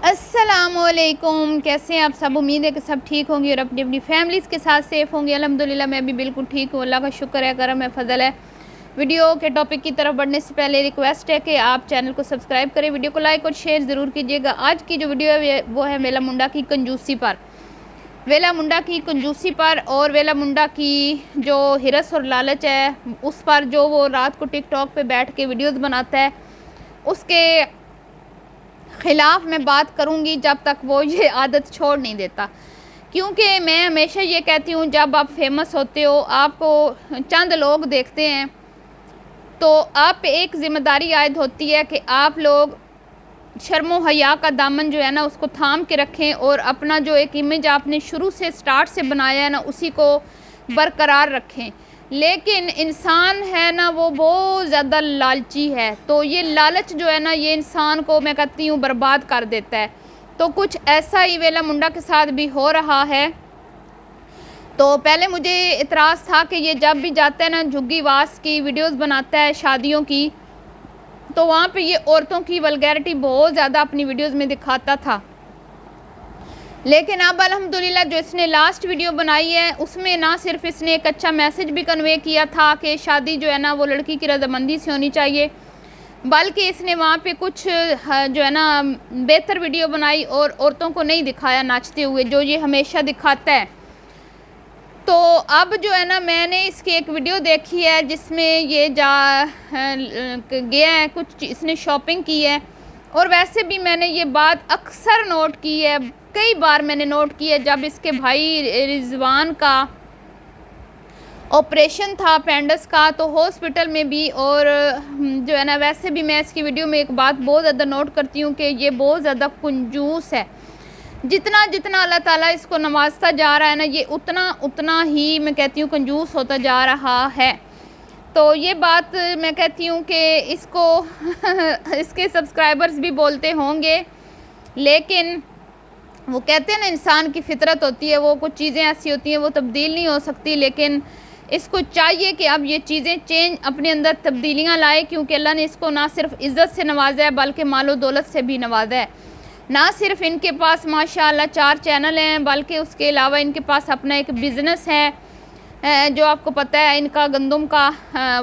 السلام علیکم، کیسے ہیں آپ سب؟ امید ہے کہ سب ٹھیک ہوں گے اور اپنی اپنی فیملیز کے ساتھ سیف ہوں گے۔ الحمدللہ میں بھی بالکل ٹھیک ہوں، اللہ کا شکر ہے، کرم ہے، فضل ہے۔ ویڈیو کے ٹاپک کی طرف بڑھنے سے پہلے ریکویسٹ ہے کہ آپ چینل کو سبسکرائب کریں، ویڈیو کو لائک اور شیئر ضرور کیجیے گا۔ آج کی جو ویڈیو ہے وہ ہے ویلا منڈا کی کنجوسی پر، ویلا منڈا کی کنجوسی پر، اور ویلا منڈا کی جو ہرس اور لالچ ہے اس پر، جو وہ رات کو ٹک ٹاک پہ بیٹھ کے ویڈیوز بناتا ہے، اس کے خلاف میں بات کروں گی جب تک وہ یہ عادت چھوڑ نہیں دیتا۔ کیونکہ میں ہمیشہ یہ کہتی ہوں، جب آپ فیمس ہوتے ہو، آپ کو چند لوگ دیکھتے ہیں، تو آپ پہ ایک ذمہ داری عائد ہوتی ہے کہ آپ لوگ شرم و حیا کا دامن جو ہے نا اس کو تھام کے رکھیں، اور اپنا جو ایک امیج آپ نے شروع سے سٹارٹ سے بنایا ہے نا اسی کو برقرار رکھیں۔ لیکن انسان ہے نا وہ بہت زیادہ لالچی ہے، تو یہ لالچ جو ہے نا یہ انسان کو میں کہتی ہوں برباد کر دیتا ہے۔ تو کچھ ایسا ہی ویلا منڈا کے ساتھ بھی ہو رہا ہے۔ تو پہلے مجھے اعتراض تھا کہ یہ جب بھی جاتا ہے نا جھگی واس کی ویڈیوز بناتا ہے شادیوں کی، تو وہاں پہ یہ عورتوں کی ولگیرٹی بہت زیادہ اپنی ویڈیوز میں دکھاتا تھا۔ لیکن اب الحمدللہ جو اس نے لاسٹ ویڈیو بنائی ہے اس میں نہ صرف اس نے ایک اچھا میسج بھی کنوے کیا تھا کہ شادی جو ہے نا وہ لڑکی کی رضامندی سے ہونی چاہیے، بلکہ اس نے وہاں پہ کچھ جو ہے نا بہتر ویڈیو بنائی اور عورتوں کو نہیں دکھایا ناچتے ہوئے، جو یہ ہمیشہ دکھاتا ہے۔ تو اب جو ہے نا میں نے اس کی ایک ویڈیو دیکھی ہے جس میں یہ گیا ہے، کچھ اس نے شاپنگ کی ہے، اور ویسے بھی میں نے یہ بات اکثر نوٹ کی ہے، کئی بار میں نے نوٹ کی ہے، جب اس کے بھائی رضوان کا آپریشن تھا اپینڈکس کا تو ہاسپٹل میں بھی، اور جو ہے نا ویسے بھی میں اس کی ویڈیو میں ایک بات بہت زیادہ نوٹ کرتی ہوں کہ یہ بہت زیادہ کنجوس ہے۔ جتنا جتنا اللہ تعالیٰ اس کو نوازتا جا رہا ہے نا یہ اتنا ہی میں کہتی ہوں کنجوس ہوتا جا رہا ہے۔ تو یہ بات میں کہتی ہوں کہ اس کو اس کے سبسکرائبرز بھی بولتے ہوں گے، لیکن وہ کہتے ہیں نا انسان کی فطرت ہوتی ہے، وہ کچھ چیزیں ایسی ہوتی ہیں وہ تبدیل نہیں ہو سکتی، لیکن اس کو چاہیے کہ اب یہ چیزیں چینج اپنے اندر تبدیلیاں لائے، کیونکہ اللہ نے اس کو نہ صرف عزت سے نوازا ہے بلکہ مال و دولت سے بھی نوازا ہے۔ نہ صرف ان کے پاس ماشاءاللہ 4 چینل ہیں، بلکہ اس کے علاوہ ان کے پاس اپنا ایک بزنس ہے، جو آپ کو پتہ ہے ان کا گندم کا،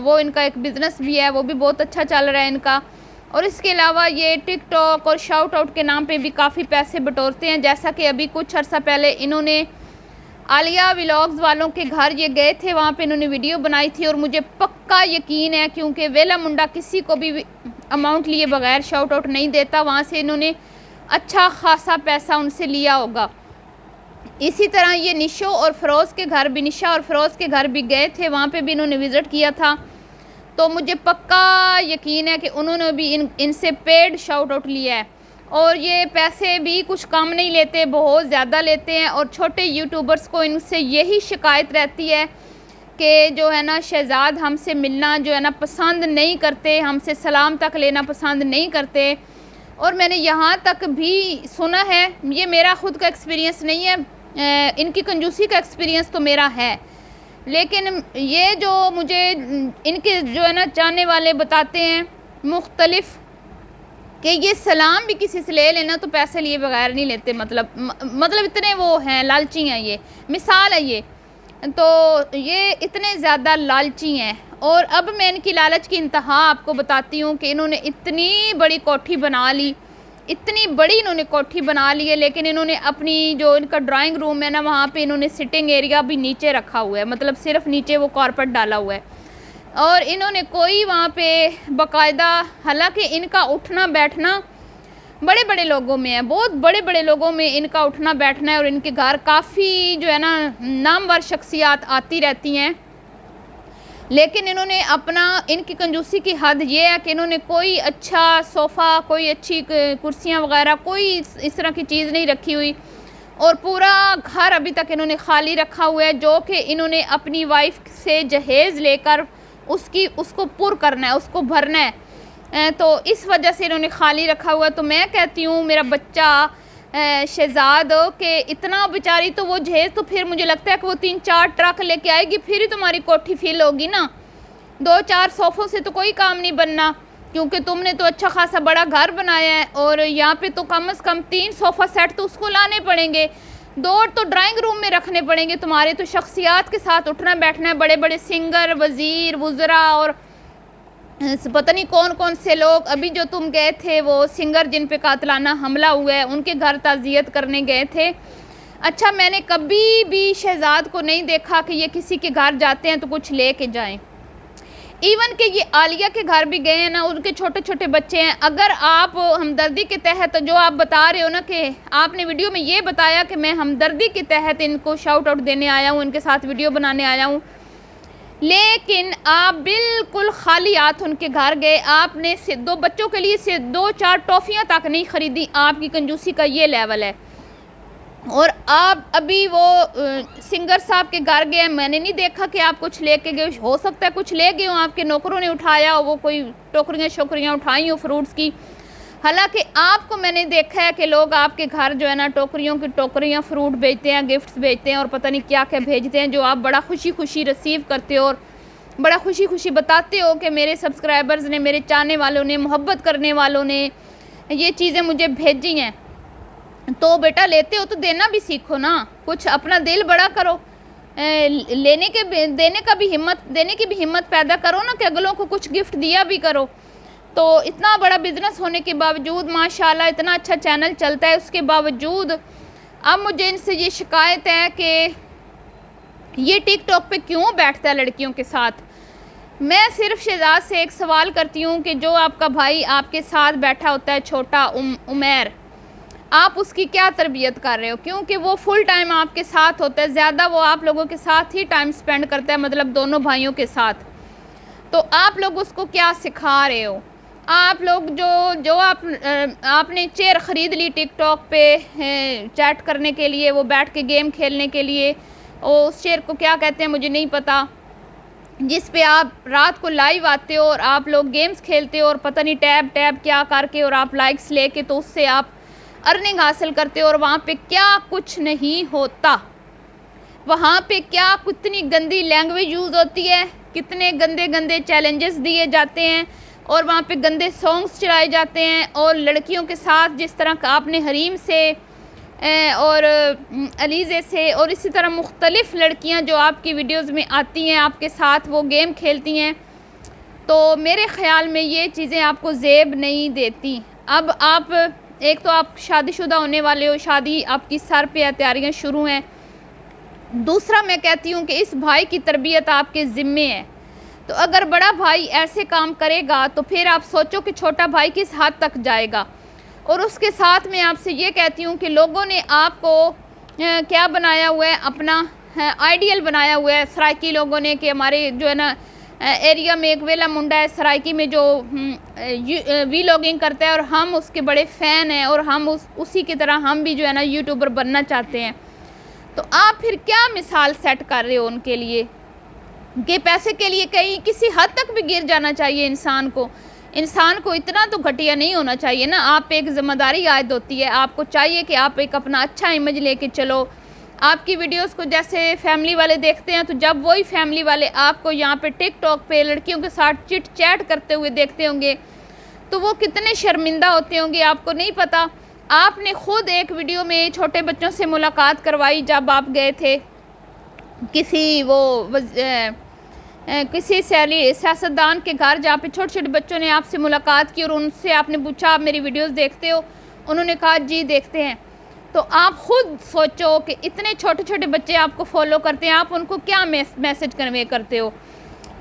وہ ان کا ایک بزنس بھی ہے، وہ بھی بہت اچھا چل رہا ہے ان کا۔ اور اس کے علاوہ یہ ٹک ٹاک اور شاؤٹ آؤٹ کے نام پہ بھی کافی پیسے بٹورتے ہیں، جیسا کہ ابھی کچھ عرصہ پہلے انہوں نے عالیہ ولاگز والوں کے گھر یہ گئے تھے، وہاں پہ انہوں نے ویڈیو بنائی تھی، اور مجھے پکا یقین ہے کیونکہ ویلا منڈا کسی کو بھی اماؤنٹ لیے بغیر شاؤٹ آؤٹ نہیں دیتا، وہاں سے انہوں نے اچھا خاصا پیسہ ان سے لیا ہوگا۔ اسی طرح یہ نشا اور فروز کے گھر بھی گئے تھے، وہاں پہ بھی انہوں نے وزٹ کیا تھا، تو مجھے پکا یقین ہے کہ انہوں نے بھی ان سے پیڈ شاؤٹ آؤٹ لیا ہے، اور یہ پیسے بھی کچھ کم نہیں لیتے، بہت زیادہ لیتے ہیں۔ اور چھوٹے یوٹیوبرز کو ان سے یہی شکایت رہتی ہے کہ جو ہے نا شہزاد ہم سے ملنا جو ہے نا پسند نہیں کرتے، ہم سے سلام تک لینا پسند نہیں کرتے۔ اور میں نے یہاں تک بھی سنا ہے، یہ میرا خود کا ایکسپیرینس نہیں ہے، ان کی کنجوسی کا ایکسپیرینس تو میرا ہے، لیکن یہ جو مجھے ان کے جو ہے نا چاہنے والے بتاتے ہیں مختلف کہ یہ سلام بھی کسی سے لے لینا تو پیسے لیے بغیر نہیں لیتے، مطلب اتنے وہ ہیں لالچی ہیں، یہ مثال ہے یہ، تو یہ اتنے زیادہ لالچی ہیں۔ اور اب میں ان کی لالچ کی انتہا آپ کو بتاتی ہوں کہ انہوں نے اتنی بڑی کوٹھی بنا لی، اتنی بڑی انہوں نے کوٹھی بنا لی ہے، لیکن انہوں نے اپنی جو ان کا ڈرائنگ روم ہے نا وہاں پہ انہوں نے سٹنگ ایریا بھی نیچے رکھا ہوا ہے، مطلب صرف نیچے وہ کارپٹ ڈالا ہوا ہے، اور انہوں نے کوئی وہاں پہ باقاعدہ، حالانکہ ان کا اٹھنا بیٹھنا بڑے بڑے لوگوں میں ہے، بہت بڑے بڑے لوگوں میں ان کا اٹھنا بیٹھنا ہے، اور ان کے گھر کافی جو ہے نا نامور شخصیات آتی رہتی ہیں، لیکن انہوں نے اپنا، ان کی کنجوسی کی حد یہ ہے کہ انہوں نے کوئی اچھا صوفہ، کوئی اچھی کرسیاں وغیرہ، کوئی اس طرح کی چیز نہیں رکھی ہوئی، اور پورا گھر ابھی تک انہوں نے خالی رکھا ہوا ہے، جو کہ انہوں نے اپنی وائف سے جہیز لے کر اس کو پر کرنا ہے، اس کو بھرنا ہے، تو اس وجہ سے انہوں نے خالی رکھا ہوا ہے۔ تو میں کہتی ہوں میرا بچہ شہزاد کہ اتنا بیچاری تو وہ جہیز، تو پھر مجھے لگتا ہے کہ وہ 3-4 ٹرک لے کے آئے گی، پھر ہی تمہاری کوٹھی فل ہوگی نا، 2-4 صوفوں سے تو کوئی کام نہیں بننا کیونکہ تم نے تو اچھا خاصا بڑا گھر بنایا ہے اور یہاں پہ تو کم از کم 3 صوفہ سیٹ تو اس کو لانے پڑیں گے, 2 تو ڈرائنگ روم میں رکھنے پڑیں گے. تمہارے تو شخصیات کے ساتھ اٹھنا بیٹھنا ہے, بڑے بڑے سنگر, وزیر, وزراء اور پتہ نہیں کون کون سے لوگ. ابھی جو تم گئے تھے وہ سنگر جن پہ قاتلانہ حملہ ہوا ہے ان کے گھر تعزیت کرنے گئے تھے. اچھا میں نے کبھی بھی شہزاد کو نہیں دیکھا کہ یہ کسی کے گھر جاتے ہیں تو کچھ لے کے جائیں. ایون کہ یہ عالیہ کے گھر بھی گئے ہیں نا, ان کے چھوٹے چھوٹے بچے ہیں. اگر آپ ہمدردی کے تحت جو آپ بتا رہے ہو نا کہ آپ نے ویڈیو میں یہ بتایا کہ میں ہمدردی کے تحت ان کو شاؤٹ آؤٹ دینے آیا ہوں, ان کے ساتھ ویڈیو بنانے آیا ہوں, لیکن آپ بالکل خالی ہاتھ ان کے گھر گئے. آپ نے 2 بچوں کے لیے سے 2-4 ٹافیاں تک نہیں خریدی. آپ کی کنجوسی کا یہ لیول ہے. اور آپ ابھی وہ سنگر صاحب کے گھر گئے, میں نے نہیں دیکھا کہ آپ کچھ لے کے گئے. ہو سکتا ہے کچھ لے گئے ہوں, آپ کے نوکروں نے اٹھایا ہو, وہ کوئی ٹوکریاں شوکریاں اٹھائی ہوں فروٹس کی. حالانکہ آپ کو میں نے دیکھا ہے کہ لوگ آپ کے گھر جو ہے نا ٹوکریوں کی ٹوکریاں فروٹ بھیجتے ہیں, گفٹس بھیجتے ہیں اور پتہ نہیں کیا کیا بھیجتے ہیں, جو آپ بڑا خوشی خوشی ریسیو کرتے ہو اور بڑا خوشی خوشی بتاتے ہو کہ میرے سبسکرائبرز نے, میرے چاہنے والوں نے, محبت کرنے والوں نے یہ چیزیں مجھے بھیجی ہیں. تو بیٹا لیتے ہو تو دینا بھی سیکھو نا, کچھ اپنا دل بڑا کرو, دینے کی بھی ہمت پیدا کرو نا کہ اگلوں کو کچھ گفٹ دیا بھی کرو. تو اتنا بڑا بزنس ہونے کے باوجود ماشاءاللہ اتنا اچھا چینل چلتا ہے, اس کے باوجود اب مجھے ان سے یہ شکایت ہے کہ یہ ٹک ٹاک پہ کیوں بیٹھتا ہے لڑکیوں کے ساتھ. میں صرف شہزاد سے ایک سوال کرتی ہوں کہ جو آپ کا بھائی آپ کے ساتھ بیٹھا ہوتا ہے چھوٹا عمیر, آپ اس کی کیا تربیت کر رہے ہو؟ کیونکہ وہ فل ٹائم آپ کے ساتھ ہوتا ہے, زیادہ وہ آپ لوگوں کے ساتھ ہی ٹائم سپینڈ کرتا ہے, مطلب دونوں بھائیوں کے ساتھ. تو آپ لوگ اس کو کیا سکھا رہے ہو؟ آپ لوگ جو آپ نے چیئر خرید لی ٹک ٹاک پہ چیٹ کرنے کے لیے, وہ بیٹھ کے گیم کھیلنے کے لیے, اور اس چیئر کو کیا کہتے ہیں مجھے نہیں پتہ, جس پہ آپ رات کو لائیو آتے ہو اور آپ لوگ گیمز کھیلتے ہو اور پتہ نہیں ٹیب کیا کر کے اور آپ لائکس لے کے تو اس سے آپ ارننگ حاصل کرتے ہو, اور وہاں پہ کیا کچھ نہیں ہوتا. وہاں پہ کیا کتنی گندی لینگویج یوز ہوتی ہے, کتنے گندے گندے چیلنجز دیے جاتے ہیں, اور وہاں پہ گندے سانگز چلائے جاتے ہیں, اور لڑکیوں کے ساتھ جس طرح کا آپ نے حریم سے اور علیزے سے اور اسی طرح مختلف لڑکیاں جو آپ کی ویڈیوز میں آتی ہیں آپ کے ساتھ وہ گیم کھیلتی ہیں, تو میرے خیال میں یہ چیزیں آپ کو زیب نہیں دیتی. اب آپ ایک تو آپ شادی شدہ ہونے والے ہو, شادی آپ کی سر پہ تیاریاں شروع ہیں. دوسرا میں کہتی ہوں کہ اس بھائی کی تربیت آپ کے ذمے ہے. تو اگر بڑا بھائی ایسے کام کرے گا تو پھر آپ سوچو کہ چھوٹا بھائی کس حد تک جائے گا. اور اس کے ساتھ میں آپ سے یہ کہتی ہوں کہ لوگوں نے آپ کو کیا بنایا ہوا ہے, اپنا آئیڈیل بنایا ہوا ہے سرائکی لوگوں نے, کہ ہمارے جو ہے نا ایریا میں ایک ویلا منڈا ہے سرائکی میں جو وی لاگنگ کرتا ہے اور ہم اس کے بڑے فین ہیں, اور ہم اسی کی طرح ہم بھی جو ہے نا یوٹیوبر بننا چاہتے ہیں. تو آپ پھر کیا مثال سیٹ کر رہے ہو ان کے لیے کہ پیسے کے لیے کہیں کسی حد تک بھی گر جانا چاہیے انسان کو اتنا تو گھٹیا نہیں ہونا چاہیے نا. آپ پہ ایک ذمہ داری عائد ہوتی ہے, آپ کو چاہیے کہ آپ ایک اپنا اچھا امیج لے کے چلو. آپ کی ویڈیوز کو جیسے فیملی والے دیکھتے ہیں, تو جب وہی فیملی والے آپ کو یہاں پہ ٹک ٹاک پہ لڑکیوں کے ساتھ چٹ چیٹ کرتے ہوئے دیکھتے ہوں گے تو وہ کتنے شرمندہ ہوتے ہوں گے آپ کو نہیں پتہ. آپ نے خود ایک ویڈیو میں چھوٹے بچوں سے ملاقات کروائی جب آپ گئے تھے کسی سیاستدان کے گھر, جہاں پہ چھوٹے چھوٹے بچوں نے آپ سے ملاقات کی اور ان سے آپ نے پوچھا آپ میری ویڈیوز دیکھتے ہو؟ انہوں نے کہا جی دیکھتے ہیں. تو آپ خود سوچو کہ اتنے چھوٹے چھوٹے بچے آپ کو فالو کرتے ہیں, آپ ان کو کیا میسج کنوے کرتے ہو.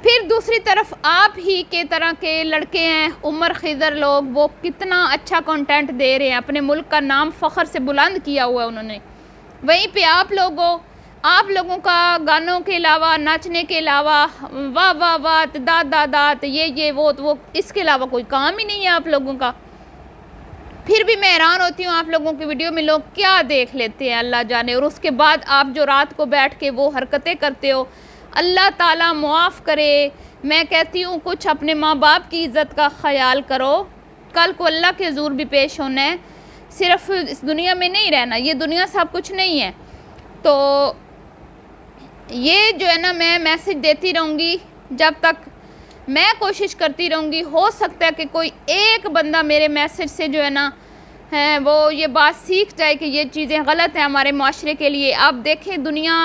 پھر دوسری طرف آپ ہی کے طرح کے لڑکے ہیں عمر خضر لوگ, وہ کتنا اچھا کنٹینٹ دے رہے ہیں, اپنے ملک کا نام فخر سے بلند کیا ہوا ہے انہوں نے. وہیں پہ آپ لوگوں کا گانوں کے علاوہ, ناچنے کے علاوہ, واہ واہ واہ, دات یہ وہ اس کے علاوہ کوئی کام ہی نہیں ہے آپ لوگوں کا. پھر بھی میں حیران ہوتی ہوں آپ لوگوں کی ویڈیو میں لوگ کیا دیکھ لیتے ہیں اللہ جانے, اور اس کے بعد آپ جو رات کو بیٹھ کے وہ حرکتیں کرتے ہو, اللہ تعالیٰ معاف کرے. میں کہتی ہوں کچھ اپنے ماں باپ کی عزت کا خیال کرو, کل کو اللہ کے حضور بھی پیش ہونا ہے, صرف اس دنیا میں نہیں رہنا, یہ دنیا سب کچھ نہیں ہے. تو یہ جو ہے نا میں میسج دیتی رہوں گی جب تک میں کوشش کرتی رہوں گی، ہو سکتا ہے کہ کوئی ایک بندہ میرے میسج سے جو ہے نا وہ یہ بات سیکھ جائے کہ یہ چیزیں غلط ہیں ہمارے معاشرے کے لیے۔ آپ دیکھیں دنیا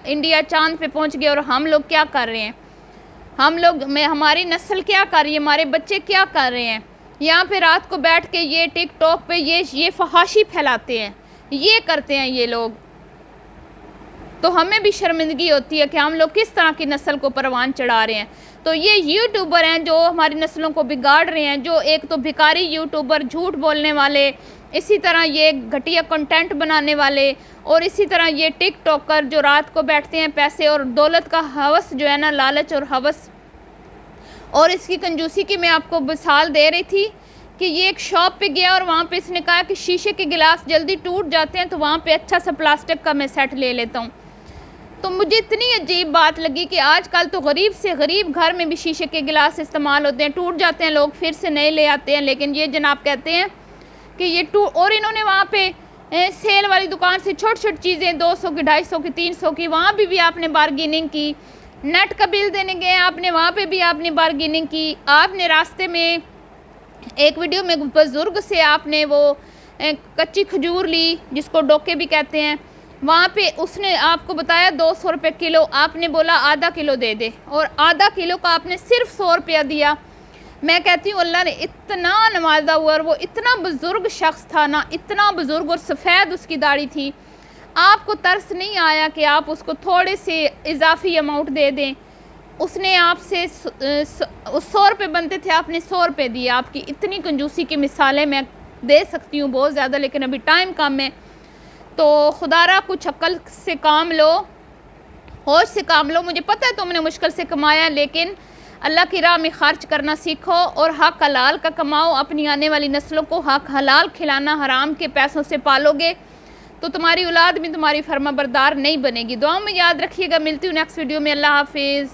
انڈیا چاند پہ پہنچ گیا اور ہم لوگ کیا کر رہے ہیں، ہماری نسل کیا کر رہی ہے، ہمارے بچے کیا کر رہے ہیں، یہاں پہ رات کو بیٹھ کے یہ ٹک ٹاک پہ یہ فحاشی پھیلاتے ہیں، یہ کرتے ہیں یہ لوگ۔ تو ہمیں بھی شرمندگی ہوتی ہے کہ ہم لوگ کس طرح کی نسل کو پروان چڑھا رہے ہیں۔ تو یہ یوٹیوبر ہیں جو ہماری نسلوں کو بگاڑ رہے ہیں، جو ایک تو بھکاری یوٹیوبر، جھوٹ بولنے والے، اسی طرح یہ گھٹیا کنٹینٹ بنانے والے، اور اسی طرح یہ ٹک ٹاکر جو رات کو بیٹھتے ہیں پیسے اور دولت کا ہوس جو ہے نا، لالچ اور ہوس۔ اور اس کی کنجوسی کی میں آپ کو مثال دے رہی تھی کہ یہ ایک شاپ پہ گیا اور وہاں پہ اس نے کہا کہ شیشے کے گلاس جلدی ٹوٹ جاتے ہیں تو وہاں پہ اچھا سا پلاسٹک کا میں سیٹ لے لیتا ہوں۔ تو مجھے اتنی عجیب بات لگی کہ آج کل تو غریب سے غریب گھر میں بھی شیشے کے گلاس استعمال ہوتے ہیں، ٹوٹ جاتے ہیں، لوگ پھر سے نئے لے آتے ہیں، لیکن یہ جناب کہتے ہیں کہ یہ اور انہوں نے وہاں پہ سیل والی دکان سے چھوٹی چھوٹی چیزیں 200 کی، 250 کی، 300 کی، وہاں بھی آپ نے بارگیننگ کی۔ نیٹ کا بل دینے گئے آپ نے، وہاں پہ بھی آپ نے بارگیننگ کی۔ آپ نے راستے میں ایک ویڈیو میں بزرگ سے آپ نے وہ کچی کھجور لی جس کو ڈوکے بھی کہتے ہیں، وہاں پہ اس نے آپ کو بتایا 200 روپے کلو، آپ نے بولا آدھا کلو دے دے، اور آدھا کلو کا آپ نے صرف 100 روپیہ دیا۔ میں کہتی ہوں اللہ نے اتنا نوازا ہوا، اور وہ اتنا بزرگ شخص تھا نا، اتنا بزرگ، اور سفید اس کی داڑھی تھی۔ آپ کو ترس نہیں آیا کہ آپ اس کو تھوڑے سے اضافی اماؤنٹ دے دیں؟ اس نے آپ سے 100 روپے بنتے تھے، آپ نے 100 روپے دیے۔ آپ کی اتنی کنجوسی کی مثالیں میں دے سکتی ہوں بہت زیادہ، لیکن ابھی ٹائم کم ہے۔ تو خدا را کچھ عقل سے کام لو، ہوش سے کام لو۔ مجھے پتہ ہے تم نے مشکل سے کمایا، لیکن اللہ کی راہ میں خرچ کرنا سیکھو اور حق حلال کا کماؤ۔ اپنی آنے والی نسلوں کو حق حلال کھلانا، حرام کے پیسوں سے پالو گے تو تمہاری اولاد بھی تمہاری فرما بردار نہیں بنے گی۔ دعاؤں میں یاد رکھیے گا، ملتی ہوں نیکسٹ ویڈیو میں۔ اللہ حافظ۔